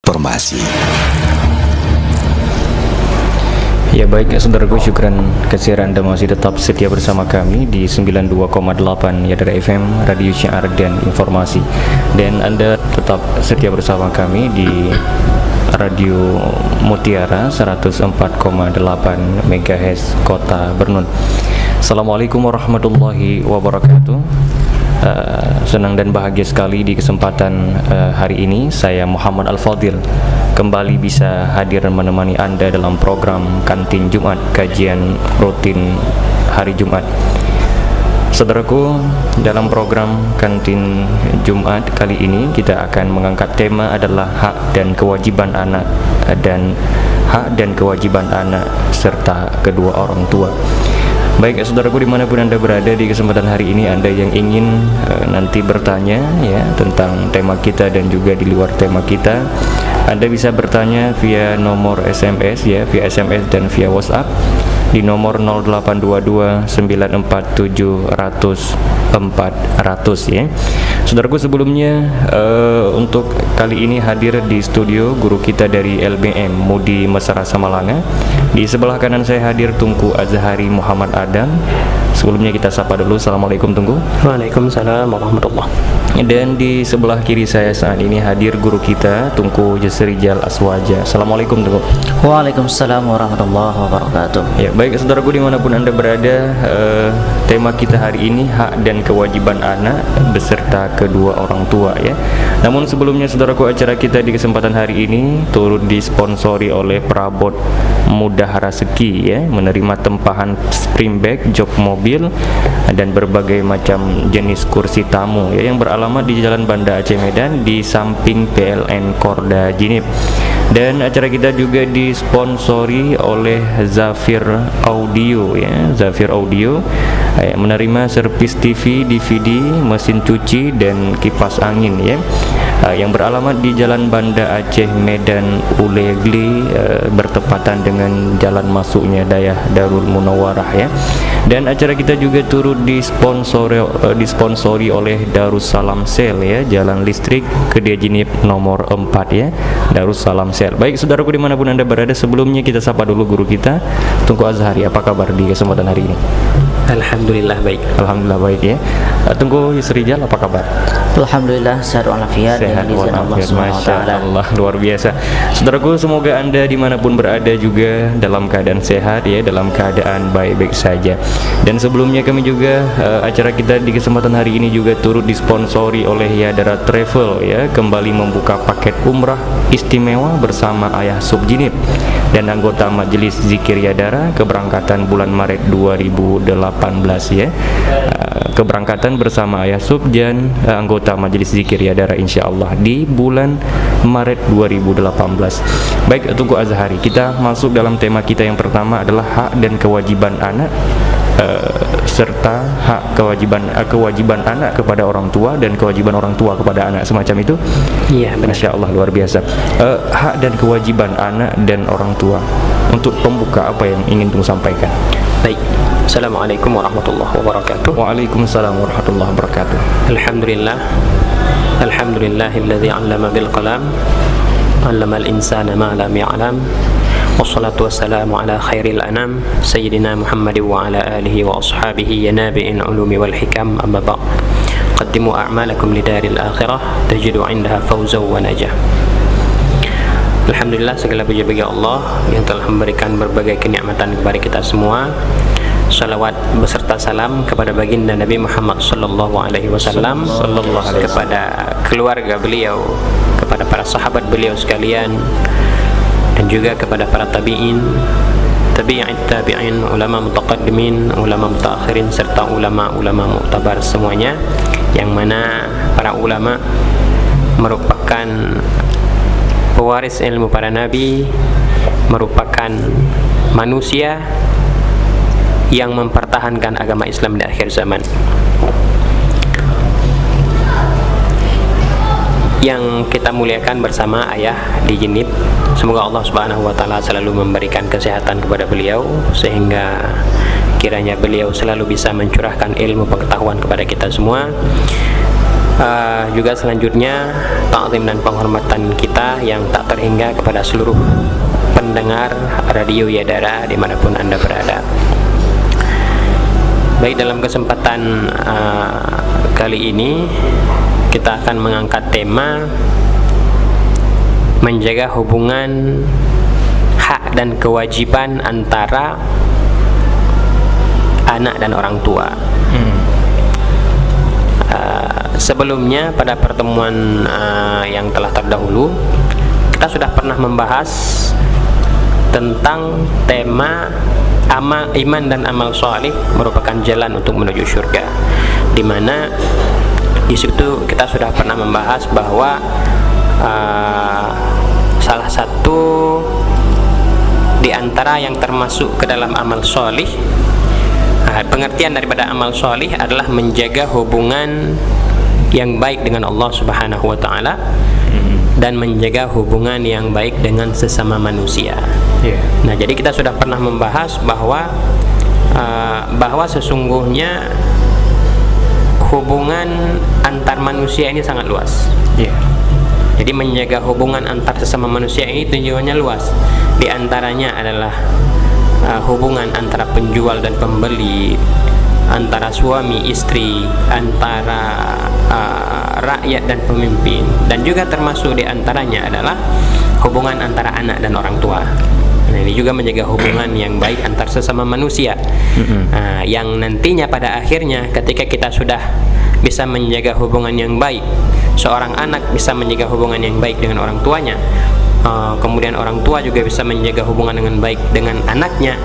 informasi. Ya baik saudaraku, syukran kehadiran Anda masih tetap setia bersama kami di 92,8 Yadara FM Radio Syiar dan Informasi. Dan Anda tetap setia bersama kami di Radio Mutiara 104,8 MHz Kota Bernun. Assalamualaikum warahmatullahi wabarakatuh. Senang dan bahagia sekali di kesempatan hari ini saya Muhammad Al-Fadil kembali bisa hadir menemani Anda dalam program Kantin Jumat, kajian rutin hari Jumat. Saudaraku, dalam program Kantin Jumat kali ini kita akan mengangkat tema adalah hak dan kewajiban anak serta kedua orang tua. Baik saudaraku, dimanapun Anda berada di kesempatan hari ini, Anda yang ingin nanti bertanya ya tentang tema kita dan juga di luar tema kita, Anda bisa bertanya via nomor SMS ya, via SMS dan via WhatsApp di nomor 0822 947 400 ya. Saudaraku, sebelumnya untuk kali ini hadir di studio guru kita dari LBM Mudi Mesra Samalanga. Di sebelah kanan saya hadir Tunku Azhari Muhammad Adam. Sebelumnya kita sapa dulu. Assalamualaikum Tunku. Waalaikumsalam warahmatullahi. Dan di sebelah kiri saya saat ini hadir guru kita Tunku Jasrijal Aswaja. Assalamualaikum Tunku. Waalaikumsalam warahmatullahi wabarakatuh. Ya baik saudaraku, dimanapun Anda berada, tema kita hari ini hak dan kewajiban anak beserta kedua orang tua ya. Namun sebelumnya saudaraku, acara kita di kesempatan hari ini turut disponsori oleh perabot Mudah Rezeki ya, menerima tempahan spring bag, jok mobil dan berbagai macam jenis kursi tamu ya, yang beralamat di Jalan Banda Aceh Medan di samping PLN Korda Jinip. Dan acara kita juga disponsori oleh Zafir Audio ya, Zafir Audio menerima servis TV, DVD, mesin cuci dan kipas angin ya, yang beralamat di Jalan Banda Aceh Medan Ulegli, bertepatan dengan jalan masuknya Dayah Darul Munawwarah ya. Dan acara kita juga turut disponsori oleh Darussalam Sel ya, Jalan Listrik Kedai Jinip nomor 4 ya, Darussalam Sel. Baik saudaraku, dimanapun Anda berada, sebelumnya kita sapa dulu guru kita Tunku Azhari. Apa kabar di kesempatan hari ini? Alhamdulillah baik. Alhamdulillah baik ya. Tunku Jasrijal, apa kabar? Alhamdulillah sehat walafiat. Sehat walafiat, Masya Allah, luar biasa. Saudaraku, semoga Anda dimanapun berada juga dalam keadaan sehat ya, dalam keadaan baik-baik saja. Dan sebelumnya kami juga acara kita di kesempatan hari ini juga turut disponsori oleh Yadara Travel ya, kembali membuka paket umrah istimewa bersama Ayah Subjinip dan anggota Majelis Zikir Yadara, keberangkatan bulan Maret 2018 ya. Keberangkatan bersama Ayah Sub dan anggota Majelis Zikir Yadara insyaallah di bulan Maret 2018. Baik Tunku Azhari, kita masuk dalam tema kita yang pertama adalah hak dan kewajiban anak serta kewajiban anak kepada orang tua dan kewajiban orang tua kepada anak, semacam itu. Iya, Masya Allah, luar biasa. Hak dan kewajiban anak dan orang tua. Untuk pembuka, apa yang ingin Tunku sampaikan? baik. Assalamualaikum warahmatullahi wabarakatuh. Waalaikumsalam warahmatullahi wabarakatuh. Alhamdulillah. Alhamdulillahilladzi 'allama bil qalam, 'allamal insana ma lam ya'lam. Wassalatu wassalamu ala khairil anam sayyidina Muhammad wa ala alihi wa ashabihi ya nabi'in ulumi wal hikam, amma ba'd. Qaddimu a'malakum lidaril akhirah tajidu 'indaha fawzan wa najah. Alhamdulillah, segala puji bagi Allah yang telah memberikan berbagai kenikmatan kepada kita semua. Salawat beserta salam kepada baginda Nabi Muhammad sallallahu alaihi wasallam, kepada keluarga beliau, kepada para sahabat beliau sekalian, dan juga kepada para tabi'in, tabi'in, ulama mutaqaddimin, ulama mutaakhirin, serta ulama-ulama mu'tabar semuanya, yang mana para ulama merupakan pewaris ilmu para nabi, merupakan manusia yang mempertahankan agama Islam di akhir zaman. Yang kita muliakan bersama ayah di Jinip, semoga Allah Subhanahu wa taala selalu memberikan kesehatan kepada beliau sehingga kiranya beliau selalu bisa mencurahkan ilmu pengetahuan kepada kita semua. Juga selanjutnya ta'zim dan penghormatan kita yang tak terhingga kepada seluruh pendengar radio Yadara dimanapun Anda berada. Baik, dalam kesempatan kali ini kita akan mengangkat tema menjaga hubungan hak dan kewajiban antara anak dan orang tua. Sebelumnya pada pertemuan yang telah terdahulu kita sudah pernah membahas tentang tema iman dan amal salih merupakan jalan untuk menuju surga, di mana di situ kita sudah pernah membahas bahwa salah satu di antara yang termasuk ke dalam amal salih, pengertian daripada amal salih adalah menjaga hubungan yang baik dengan Allah Subhanahu wa taala dan menjaga hubungan yang baik dengan sesama manusia. Nah, jadi kita sudah pernah membahas bahwa sesungguhnya hubungan antar manusia ini sangat luas. Jadi menjaga hubungan antar sesama manusia ini tujuannya luas. Di antaranya adalah hubungan antara penjual dan pembeli, antara suami istri, antara rakyat dan pemimpin, dan juga termasuk di antaranya adalah hubungan antara anak dan orang tua. Nah, ini juga menjaga hubungan yang baik antar sesama manusia, yang nantinya pada akhirnya ketika kita sudah bisa menjaga hubungan yang baik, seorang anak bisa menjaga hubungan yang baik dengan orang tuanya, kemudian orang tua juga bisa menjaga hubungan dengan baik dengan anaknya,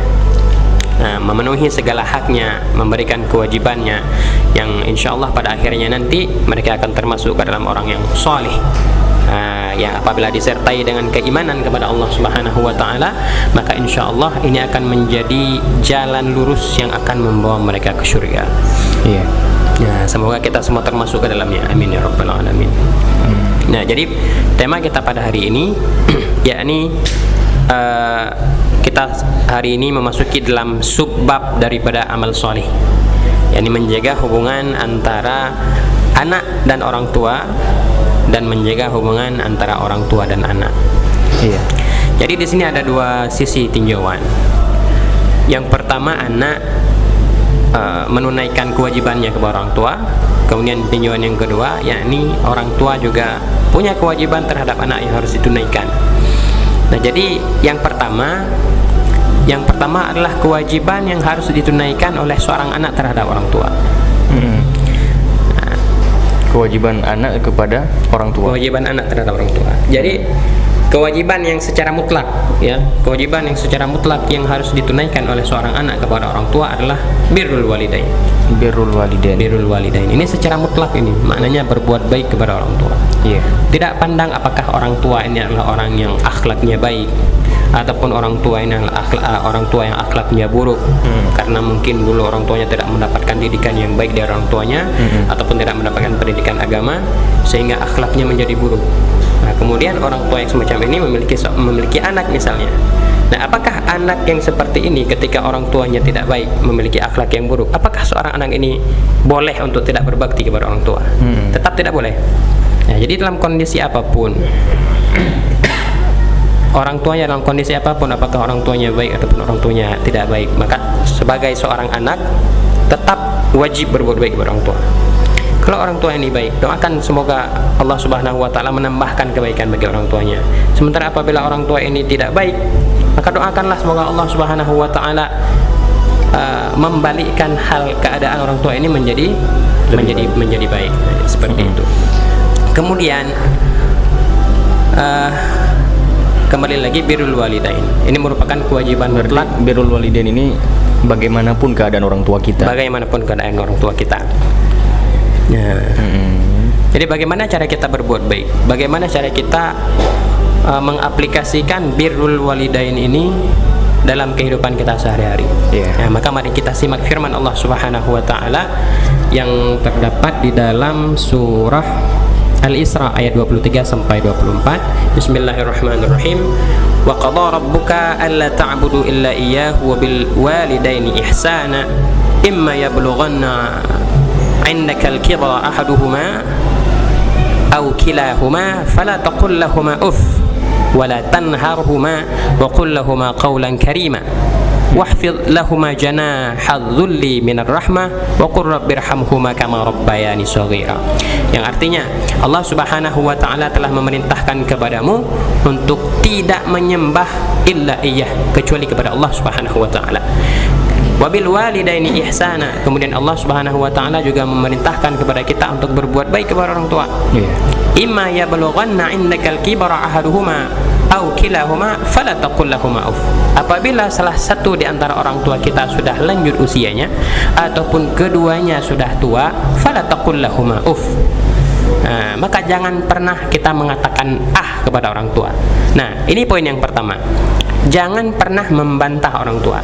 memenuhi segala haknya, memberikan kewajibannya, yang insya Allah pada akhirnya nanti mereka akan termasuk ke dalam orang yang saleh, yang apabila disertai dengan keimanan kepada Allah Subhanahu wa taala, maka insya Allah ini akan menjadi jalan lurus yang akan membawa mereka ke surga. Ya, semoga kita semua termasuk ke dalamnya, amin ya rabbal alamin. Nah, jadi tema kita pada hari ini yakni kita hari ini memasuki dalam subbab daripada amal soleh, yakni menjaga hubungan antara anak dan orang tua dan menjaga hubungan antara orang tua dan anak. Jadi di sini ada dua sisi tinjauan. Yang pertama, anak menunaikan kewajibannya kepada orang tua. Kemudian tinjauan yang kedua, yakni orang tua juga punya kewajiban terhadap anak yang harus ditunaikan. Nah, jadi yang pertama adalah kewajiban yang harus ditunaikan oleh seorang anak terhadap orang tua. Kewajiban anak kepada orang tua. Kewajiban anak terhadap orang tua. Jadi kewajiban yang secara mutlak, ya, kewajiban yang secara mutlak yang harus ditunaikan oleh seorang anak kepada orang tua adalah birrul walidain. Birrul walidain. Ini secara mutlak, ini maknanya berbuat baik kepada orang tua. Tidak pandang apakah orang tua ini adalah orang yang akhlaknya baik ataupun orang tua ini adalah orang tua yang akhlaknya buruk, karena mungkin dulu orang tuanya tidak mendapatkan didikan yang baik dari orang tuanya, ataupun tidak mendapatkan pendidikan agama sehingga akhlaknya menjadi buruk. Nah, kemudian orang tua yang semacam ini memiliki anak misalnya. Nah, apakah anak yang seperti ini ketika orang tuanya tidak baik, memiliki akhlak yang buruk, apakah seorang anak ini boleh untuk tidak berbakti kepada orang tua? Tetap tidak boleh. Nah, jadi dalam kondisi apapun, orang tuanya dalam kondisi apapun, apakah orang tuanya baik ataupun orang tuanya tidak baik, maka sebagai seorang anak tetap wajib berbuat baik kepada orang tua. Kalau orang tua ini baik, doakan semoga Allah Subhanahu wa taala menambahkan kebaikan bagi orang tuanya. Sementara apabila orang tua ini tidak baik, maka doakanlah semoga Allah Subhanahu wa taala membalikkan hal keadaan orang tua ini menjadi baik. Seperti itu. Kemudian kembali lagi birrul walidain. Ini merupakan kewajiban mutlak. Birrul walidain ini bagaimanapun keadaan orang tua kita. Bagaimanapun keadaan orang tua kita. Jadi bagaimana cara kita berbuat baik? Bagaimana cara kita mengaplikasikan birrul walidain ini dalam kehidupan kita sehari-hari? Maka mari kita simak firman Allah Subhanahu wa taala yang terdapat di dalam surah Al-Isra ayat 23 sampai 24. Bismillahirrahmanirrahim. Wa qadha rabbuka alla ta'budu illa iyyahu wa bil walidaini ihsana imma yablughanna 'indaka al-kibara ahaduhuma aw kilahuma fala taqul lahuma uff wa la tanharhuma wa qul lahuma qawlan karima wahfidh lahuma janaha dhulli minar rahmah wa qur rabbirhamhuma kama rabbayani shaghira. Yang artinya Allah Subhanahu wa taala telah memerintahkan kepadamu untuk tidak menyembah illa iyyah, kecuali kepada Allah Subhanahu wa taala. Wabil walidaini ihsana. Kemudian Allah Subhanahu wa taala juga memerintahkan kepada kita untuk berbuat baik kepada orang tua. Imma yablughanna indakal kibara ahaduhuma aw kilahuma fala taqul lahumā uff. Apabila salah satu di antara orang tua kita sudah lanjut usianya ataupun keduanya sudah tua, fala taqul lahumā uff. Maka jangan pernah kita mengatakan kepada orang tua. Nah, ini poin yang pertama. Jangan pernah membantah orang tua.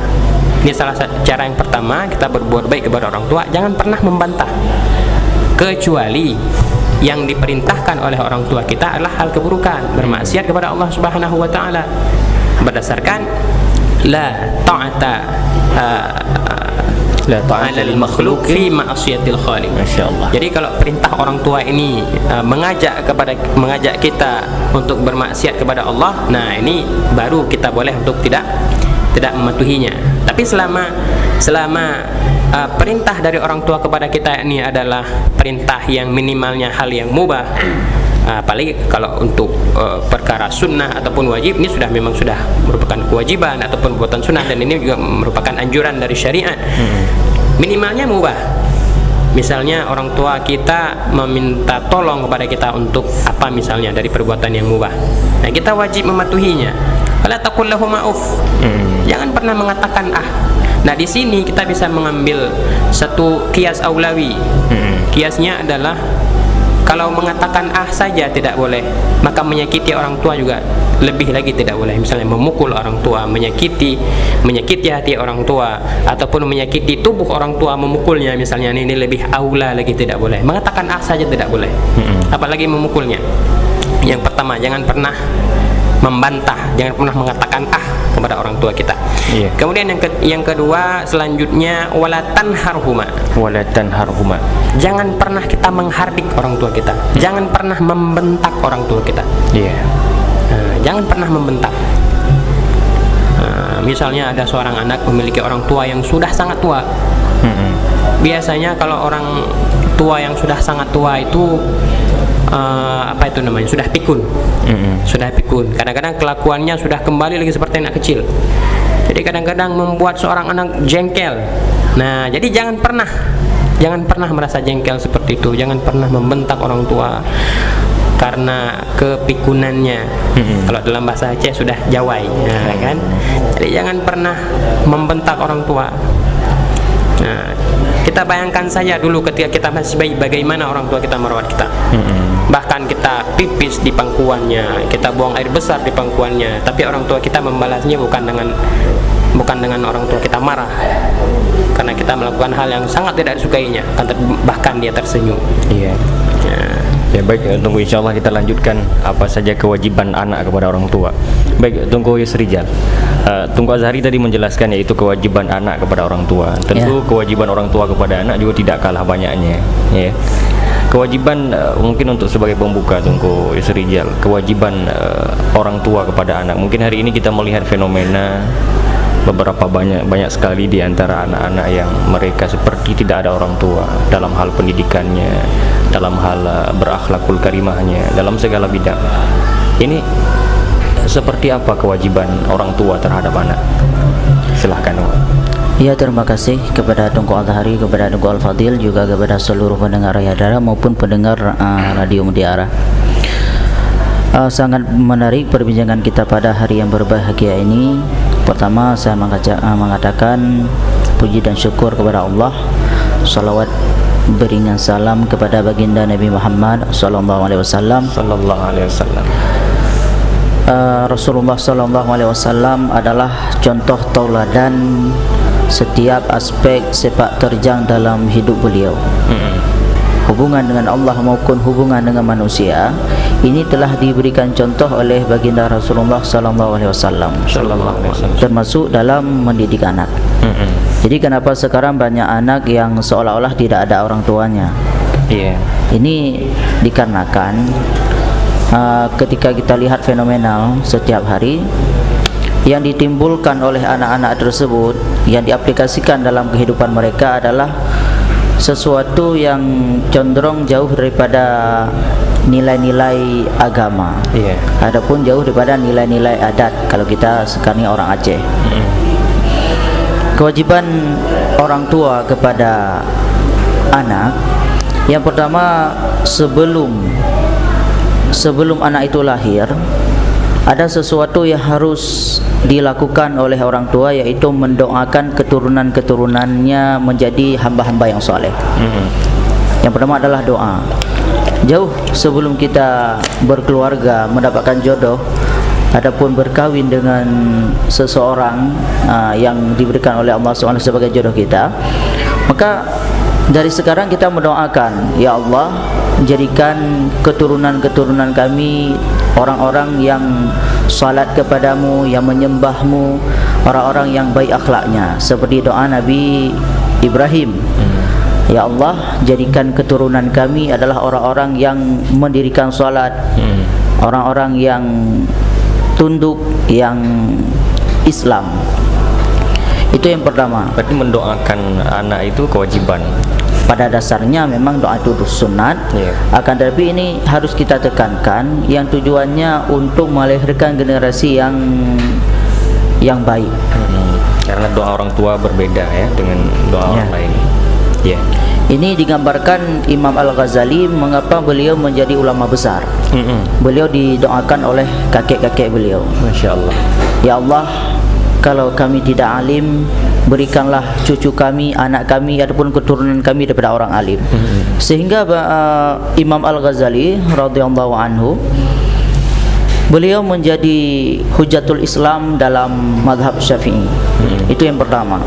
Ini salah satu cara yang pertama kita berbuat baik kepada orang tua. Jangan pernah membantah, kecuali yang diperintahkan oleh orang tua kita adalah hal keburukan, bermaksiat kepada Allah Subhanahu wa taala. Berdasarkan la ta'ata alal makhluk fi ma'siyatil khaliq. Masyaallah. Jadi kalau perintah orang tua ini mengajak kita untuk bermaksiat kepada Allah, nah ini baru kita boleh untuk tidak mematuhinya. Tapi selama perintah dari orang tua kepada kita ini adalah perintah yang minimalnya hal yang mubah, apalagi kalau untuk perkara sunnah ataupun wajib, ini memang sudah merupakan kewajiban ataupun perbuatan sunnah, dan ini juga merupakan anjuran dari syariat. Minimalnya mubah. Misalnya orang tua kita meminta tolong kepada kita untuk apa misalnya dari perbuatan yang mubah, nah kita wajib mematuhinya. Fala taqul lahumā uff. Jangan pernah mengatakan Nah, di sini kita bisa mengambil satu kias aulawi. Kiasnya adalah kalau mengatakan saja tidak boleh, maka menyakiti orang tua juga lebih lagi tidak boleh. Misalnya memukul orang tua, menyakiti hati orang tua, ataupun menyakiti tubuh orang tua, memukulnya misalnya, ini lebih aula lagi tidak boleh. Mengatakan saja tidak boleh, apalagi memukulnya. Yang pertama, jangan pernah membantah, jangan pernah mengatakan kepada orang tua kita. Kemudian yang kedua selanjutnya, wala tanharhuma. Jangan pernah kita menghardik orang tua kita. Jangan pernah membentak orang tua kita. Jangan pernah membentak. Misalnya ada seorang anak memiliki orang tua yang sudah sangat tua. Biasanya kalau orang tua yang sudah sangat tua itu sudah pikun. Sudah pikun. Kadang-kadang kelakuannya sudah kembali lagi seperti anak kecil. Jadi kadang-kadang membuat seorang anak jengkel. Nah, jadi jangan pernah merasa jengkel seperti itu. Jangan pernah membentak orang tua karena kepikunannya. Kalau dalam bahasa Aceh sudah jawai, kan? Jadi jangan pernah membentak orang tua. Nah, kita bayangkan saja dulu ketika kita masih bayi, bagaimana orang tua kita merawat kita. Bahkan kita pipis di pangkuannya, kita buang air besar di pangkuannya, tapi orang tua kita membalasnya bukan dengan orang tua kita marah, karena kita melakukan hal yang sangat tidak disukainya, bahkan dia tersenyum. Ya baik, tunggu, insyaallah kita lanjutkan apa saja kewajiban anak kepada orang tua. Baik, tunggu Yusrijal. Tunggu Azhari tadi menjelaskan yaitu kewajiban anak kepada orang tua. Tentu kewajiban orang tua kepada anak juga tidak kalah banyaknya. Kewajiban mungkin untuk sebagai pembuka, tunggu Yusrijal, kewajiban orang tua kepada anak. Mungkin hari ini kita melihat fenomena banyak sekali di antara anak-anak yang mereka seperti tidak ada orang tua dalam hal pendidikannya, dalam hal berakhlakul karimahnya, dalam segala bidang. Ini seperti apa kewajiban orang tua terhadap anak? Silahkan. Ya, terima kasih kepada Tunku Azhari, kepada Tunku Al-Fadil, juga kepada seluruh pendengar Rayadara maupun pendengar Radio Mutiara. Sangat menarik perbincangan kita pada hari yang berbahagia ini. Pertama, saya mengatakan puji dan syukur kepada Allah. Salawat beringan salam kepada baginda Nabi Muhammad sallallahu alaihi wasallam. Rasulullah sallallahu alaihi wasallam adalah contoh tauladan setiap aspek sepak terjang dalam hidup beliau. Hubungan dengan Allah maupun hubungan dengan manusia ini telah diberikan contoh oleh baginda Rasulullah sallallahu alaihi wasallam, termasuk dalam mendidik anak. Jadi kenapa sekarang banyak anak yang seolah-olah tidak ada orang tuanya? Ini dikarenakan ketika kita lihat fenomenal setiap hari yang ditimbulkan oleh anak-anak tersebut, yang diaplikasikan dalam kehidupan mereka adalah sesuatu yang cenderung jauh daripada nilai-nilai agama. Adapun jauh daripada nilai-nilai adat kalau kita sekarang orang Aceh. Kewajiban orang tua kepada anak, yang pertama, sebelum anak itu lahir, ada sesuatu yang harus dilakukan oleh orang tua, yaitu mendoakan keturunan-keturunannya menjadi hamba-hamba yang soleh. Yang pertama adalah doa. Jauh sebelum kita berkeluarga, mendapatkan jodoh, adapun berkawin dengan seseorang yang diberikan oleh Allah SWT sebagai jodoh kita, maka dari sekarang kita mendoakan, ya Allah, jadikan keturunan-keturunan kami orang-orang yang salat kepadamu, yang menyembahmu, orang-orang yang baik akhlaknya, seperti doa Nabi Ibrahim. Ya Allah, jadikan keturunan kami adalah orang-orang yang mendirikan salat, orang-orang yang tunduk, yang Islam. Itu yang pertama. Berarti mendoakan anak itu kewajiban. Pada dasarnya memang doa itu sunat, akan tetapi ini harus kita tekankan yang tujuannya untuk melahirkan generasi yang baik. Karena doa orang tua berbeda ya dengan doa orang lain. Ini digambarkan Imam Al-Ghazali mengapa beliau menjadi ulama besar. Beliau didoakan oleh kakek-kakek beliau. Masya Allah. Ya Allah, kalau kami tidak alim, berikanlah cucu kami, anak kami ataupun keturunan kami daripada orang alim. Sehingga Imam Al-Ghazali radhiyallahu anhu, beliau menjadi hujatul Islam dalam mazhab Syafi'i. Itu yang pertama.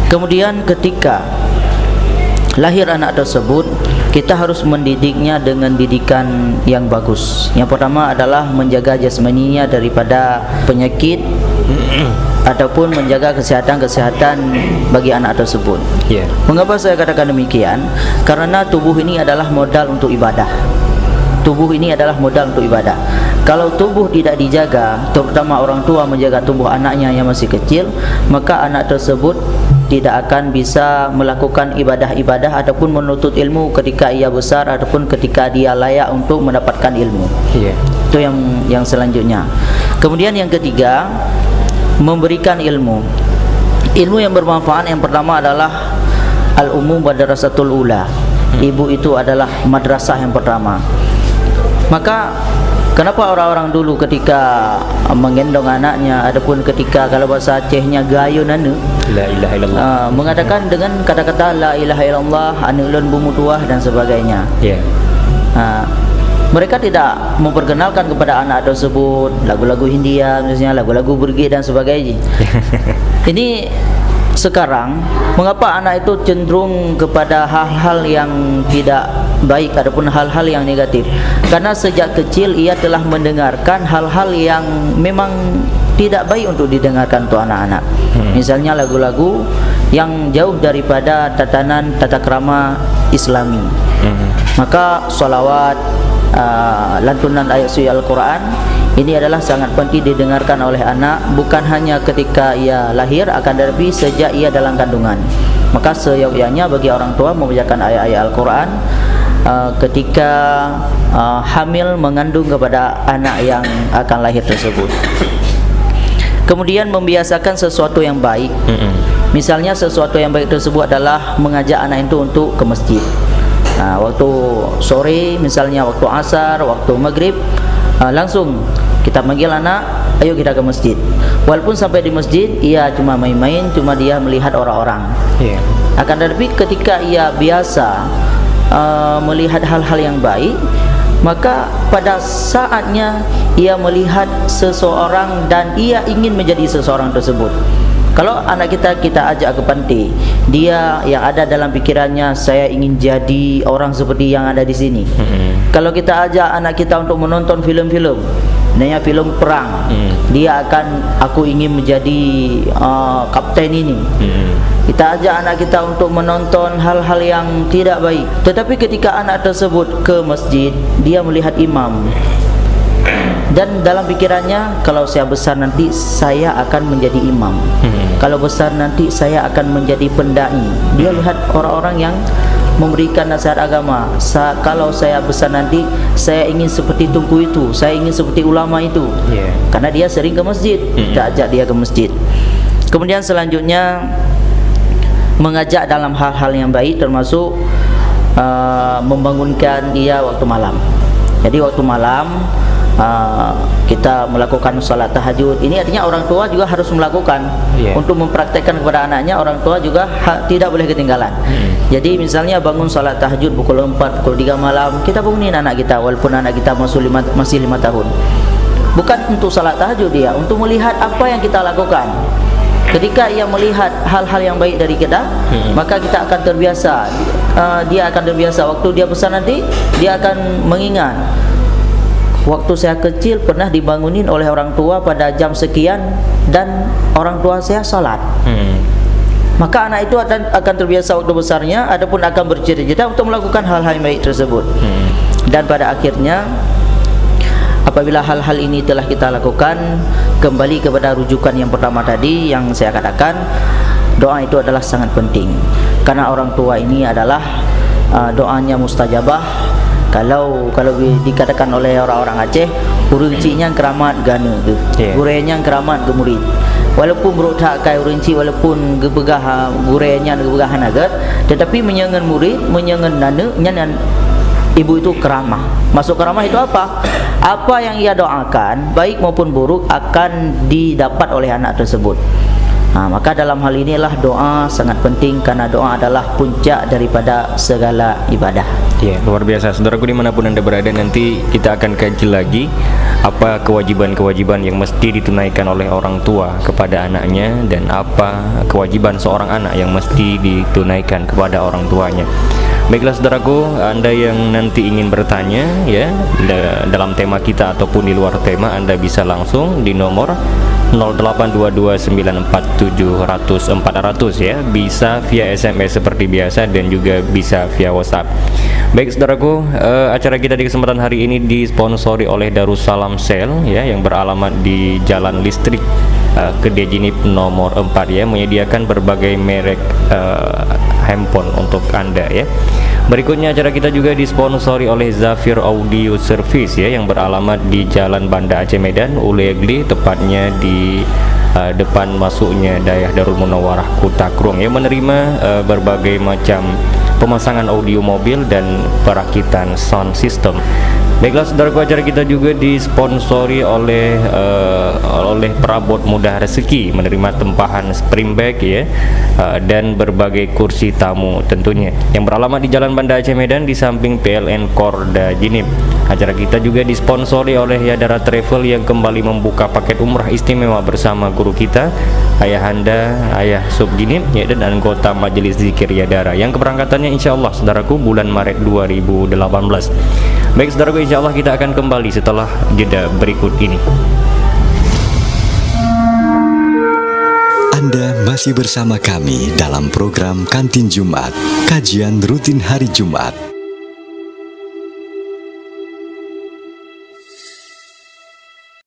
Kemudian ketika lahir anak tersebut, kita harus mendidiknya dengan didikan yang bagus. Yang pertama adalah menjaga jasmaninya daripada penyakit ataupun menjaga kesehatan bagi anak tersebut. Mengapa saya katakan demikian? Karena tubuh ini adalah modal untuk ibadah. Tubuh ini adalah modal untuk ibadah. Kalau tubuh tidak dijaga, terutama orang tua menjaga tubuh anaknya yang masih kecil, maka anak tersebut tidak akan bisa melakukan ibadah-ibadah ataupun menuntut ilmu ketika ia besar ataupun ketika dia layak untuk mendapatkan ilmu. Itu yang selanjutnya. Kemudian yang ketiga, memberikan ilmu. Ilmu yang bermanfaat yang pertama adalah al-umum madrasatul ula. Ibu itu adalah madrasah yang pertama. Maka kenapa orang-orang dulu ketika menggendong anaknya ataupun ketika kalau bahasa Acehnya gayun anu, la ilaha illallah, mengatakan dengan kata-kata la ilaha illallah, anu ulun bumu tuah dan sebagainya. Mereka tidak memperkenalkan kepada anak tersebut lagu-lagu Hindia, misalnya lagu-lagu Burgi dan sebagainya. Ini sekarang mengapa anak itu cenderung kepada hal-hal yang tidak baik ataupun hal-hal yang negatif? Karena sejak kecil ia telah mendengarkan hal-hal yang memang tidak baik untuk didengarkan untuk anak-anak. Misalnya lagu-lagu yang jauh daripada tatanan tata krama Islami. Maka salawat, lantunan ayat suci Al-Quran ini adalah sangat penting didengarkan oleh anak, bukan hanya ketika ia lahir, akan tetapi sejak ia dalam kandungan. Maka seyogyanya bagi orang tua membacakan ayat-ayat Al-Quran ketika hamil mengandung kepada anak yang akan lahir tersebut. Kemudian membiasakan sesuatu yang baik. Misalnya sesuatu yang baik tersebut adalah mengajak anak itu untuk ke masjid. Waktu sore, misalnya waktu asar, waktu maghrib, langsung kita panggil anak, ayo kita ke masjid. Walaupun sampai di masjid ia cuma main-main, cuma dia melihat orang-orang. Akan tetapi ketika ia biasa melihat hal-hal yang baik, maka pada saatnya ia melihat seseorang dan ia ingin menjadi seseorang tersebut. Kalau anak kita ajak ke pantai, dia yang ada dalam pikirannya, saya ingin jadi orang seperti yang ada di sini. Kalau kita ajak anak kita untuk menonton film-film, Nanya film perang. Dia akan, aku ingin menjadi kapten ini. Kita ajak anak kita untuk menonton hal-hal yang tidak baik. Tetapi ketika anak tersebut ke masjid, dia melihat imam, dan dalam pikirannya, kalau saya besar nanti saya akan menjadi imam. Kalau besar nanti saya akan menjadi pendai. Dia lihat orang-orang yang memberikan nasihat agama. Kalau saya besar nanti saya ingin seperti tunku itu, saya ingin seperti ulama itu. Karena dia sering ke masjid, kita ajak dia ke masjid. Kemudian selanjutnya mengajak dalam hal-hal yang baik, termasuk membangunkan dia waktu malam. Jadi waktu malam kita melakukan salat tahajud. Ini artinya orang tua juga harus melakukan untuk mempraktekkan kepada anaknya. Orang tua juga tidak boleh ketinggalan. Jadi misalnya bangun salat tahajud pukul 4, pukul 3 malam, kita bangunin anak kita walaupun anak kita masih 5 tahun. Bukan untuk salat tahajud dia, untuk melihat apa yang kita lakukan. Ketika ia melihat hal-hal yang baik dari kita, maka kita akan terbiasa. Dia akan terbiasa. Waktu dia besar nanti, dia akan mengingat, waktu saya kecil pernah dibangunin oleh orang tua pada jam sekian dan orang tua saya salat. Maka anak itu akan terbiasa waktu besarnya, adapun akan bercita-cita untuk melakukan hal-hal yang baik tersebut. Dan pada akhirnya, apabila hal-hal ini telah kita lakukan, kembali kepada rujukan yang pertama tadi yang saya katakan, doa itu adalah sangat penting. Karena orang tua ini adalah doanya mustajabah. Kalau dikatakan oleh orang-orang Aceh, uruncinya keramat gana ke, gurenya keramat ke murid. Walaupun buruk tak kai urunci, walaupun gebegah gurenya gebegahan agak, tetapi menyangan murid, menyangan nana, nyangan ibu itu keramah. Masuk keramah itu apa? Apa yang ia doakan, baik maupun buruk, akan didapat oleh anak tersebut. Maka dalam hal inilah doa sangat penting, karena doa adalah puncak daripada segala ibadah. Luar biasa. Saudaraku dimanapun Anda berada, nanti kita akan kaji lagi apa kewajiban-kewajiban yang mesti ditunaikan oleh orang tua kepada anaknya, dan apa kewajiban seorang anak yang mesti ditunaikan kepada orang tuanya. Baiklah saudaraku, Anda yang nanti ingin bertanya dalam tema kita ataupun di luar tema, Anda bisa langsung di nomor 082294700400 ya. Bisa via SMS seperti biasa dan juga bisa via WhatsApp. Baik saudaraku, acara kita di kesempatan hari ini disponsori oleh Darussalam Sel yang beralamat di Jalan Listrik Gede Jinip nomor 4 menyediakan berbagai merek handphone untuk Anda ya. Berikutnya acara kita juga disponsori oleh Zafir Audio Service yang beralamat di Jalan Banda Aceh Medan, Ulegli, tepatnya di depan masuknya daerah Darul Munawwarah Kutakrung menerima berbagai macam pemasangan audio mobil dan perakitan sound system. Baiklah saudaraku, acara kita juga disponsori oleh perabot mudah rezeki, menerima tempahan spring bag dan berbagai kursi tamu tentunya, yang beralamat di Jalan Banda Aceh Medan di samping PLN Korda Jinip. Acara kita juga disponsori oleh Yadara Travel yang kembali membuka paket umrah istimewa bersama guru kita Ayahanda Ayah Sub Jinip dan anggota Majelis Zikir Yadara, yang keberangkatannya insyaallah saudaraku bulan Maret 2018. Baik saudaraku, insyaallah kita akan kembali setelah jeda berikut ini. Anda masih bersama kami dalam program Kantin Jumat, kajian rutin hari Jumat.